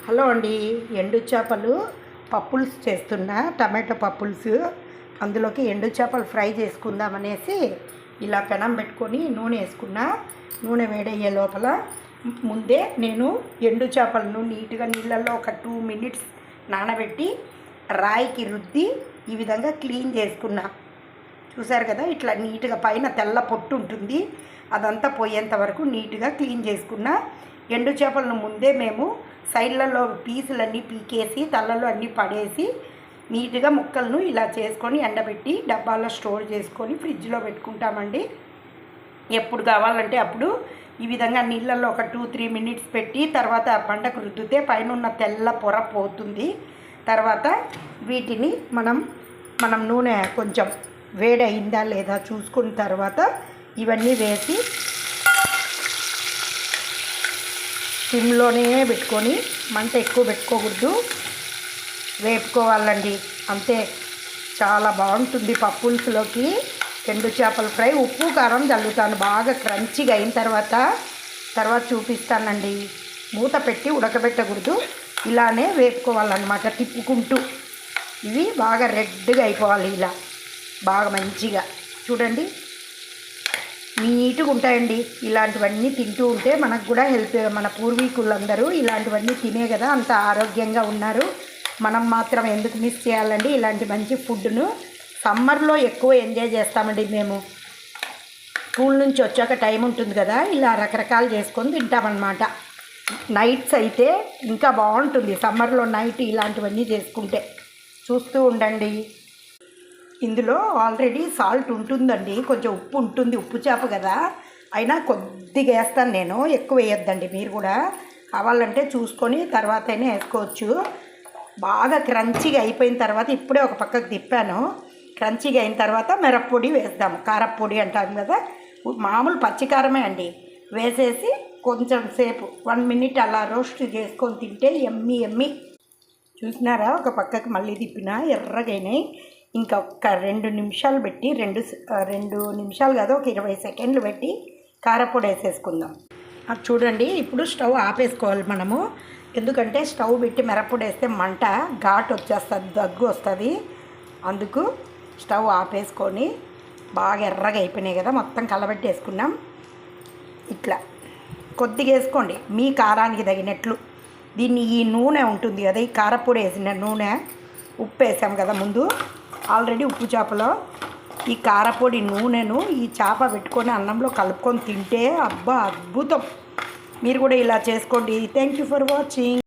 Hello అండి. ఎండు చేపలు పప్పుల్స్ చేస్తున్నా, టమాటో పప్పుల్స్. అందులోకి ఎండు చేపలు ఫ్రై చేసుకుందామనేసి ఇలా పెనం పెట్టుకొని నూనె వేసుకున్నా. నూనె వేడయ్యే లోపల ముందే నేను ఎండు చేపలను నీట్గా నీళ్ళల్లో ఒక 2 minutes నానబెట్టి రాయికి రుద్ది ఈ విధంగా క్లీన్ చేసుకున్నా. చూసారు కదా, ఇట్లా నీట్గా పైన తెల్ల పొట్టు ఉంటుంది, అదంతా పోయేంత వరకు నీట్గా క్లీన్ చేసుకున్నా. ఎండు చేపలను ముందే మేము సైడ్లలో పీసులన్నీ పీకేసి తలలో అన్నీ పడేసి నీట్గా ముక్కలను ఇలా చేసుకొని ఎండబెట్టి డబ్బాలో స్టోర్ చేసుకొని ఫ్రిడ్జ్లో పెట్టుకుంటామండి. ఎప్పుడు కావాలంటే అప్పుడు ఈ విధంగా నీళ్ళల్లో ఒక 2-3 minutes పెట్టి తర్వాత పండకు రుద్దితే పైన ఉన్న తెల్ల పొర పోతుంది. తర్వాత వీటిని మనం నూనె కొంచెం వేడయిందా లేదా చూసుకున్న తర్వాత ఇవన్నీ వేసి సిమ్లోనే పెట్టుకొని, మంట ఎక్కువ పెట్టుకోకూడదు, వేపుకోవాలండి. అంతే, చాలా బాగుంటుంది పప్పుల్స్లోకి ఎండు చేపల ఫ్రై. ఉప్పు కారం చల్లుతాను, బాగా క్రంచిగా అయిన తర్వాత చూపిస్తానండి. మూత పెట్టి ఉడకబెట్టకూడదు, ఇలానే వేపుకోవాలన్నమాట తిప్పుకుంటూ. ఇవి బాగా రెడ్గా అయిపోవాలి, ఇలా బాగా మంచిగా. చూడండి, నీట్గా ఉంటాయండి. ఇలాంటివన్నీ తింటూ ఉంటే మనకు కూడా హెల్త్. మన పూర్వీకులందరూ ఇలాంటివన్నీ తినే కదా అంత ఆరోగ్యంగా ఉన్నారు. మనం మాత్రం ఎందుకు మిస్ చేయాలండి ఇలాంటి మంచి ఫుడ్ను? సమ్మర్లో ఎక్కువ ఎంజాయ్ చేస్తామండి మేము. స్కూల్ నుంచి వచ్చాక టైం ఉంటుంది కదా, ఇలా రకరకాలు చేసుకొని తింటామన్నమాట. నైట్స్ అయితే ఇంకా బాగుంటుంది సమ్మర్లో, నైట్ ఇలాంటివన్నీ చేసుకుంటే. చూస్తూ ఉండండి. ఇందులో ఆల్రెడీ సాల్ట్ ఉంటుందండి, కొంచెం ఉప్పు ఉంటుంది, ఉప్పు చేప కదా, అయినా కొద్దిగా వేస్తాను నేను, ఎక్కువ వేయొద్దండి. మీరు కూడా కావాలంటే చూసుకొని తర్వాతనే వేసుకోవచ్చు. బాగా క్రంచిగా అయిపోయిన తర్వాత ఇప్పుడే ఒక పక్కకు తిప్పాను. క్రంచిగా అయిన తర్వాత మిరప్పొడి వేద్దాము. కారప్పొడి అంటాం కదా, మామూలు పచ్చికారమే అండి. వేసేసి కొంచెం సేపు 1 minute అలా రోస్ట్ చేసుకొని తింటే ఎమ్మి ఎమ్మి. చూసినారా, ఒక పక్కకు మళ్ళీ తిప్పినా ఎర్రగైనాయి. ఇంకా ఒక 2 నిమిషాలు పెట్టి 2 నిమిషాలు కాదు, ఒక 20 seconds పెట్టి కారపొడి వేసేసుకుందాం. అది చూడండి, ఇప్పుడు స్టవ్ ఆపేసుకోవాలి మనము. ఎందుకంటే స్టవ్ పెట్టి మిరప్పొడి వేస్తే మంట ఘాటు వచ్చేస్తుంది, దగ్గు వస్తుంది. అందుకు స్టవ్ ఆపేసుకొని బాగా ఎర్రగా అయిపోయినాయి కదా, మొత్తం కలబెట్టి వేసుకున్నాం. ఇట్లా కొద్దిగా వేసుకోండి మీ కారానికి తగినట్లు. దీన్ని ఈ నూనె ఉంటుంది కదా, ఈ కారపొడి వేసిన నూనె, ఉప్పు వేసాం కదా ముందు ఆల్రెడీ ఉప్పు చేపలో, ఈ కారపొడి నూనెను ఈ చేప పెట్టుకొని అన్నంలో కలుపుకొని తింటే అబ్బా అద్భుతం. మీరు కూడా ఇలా చేసుకోండి. Thank you for watching.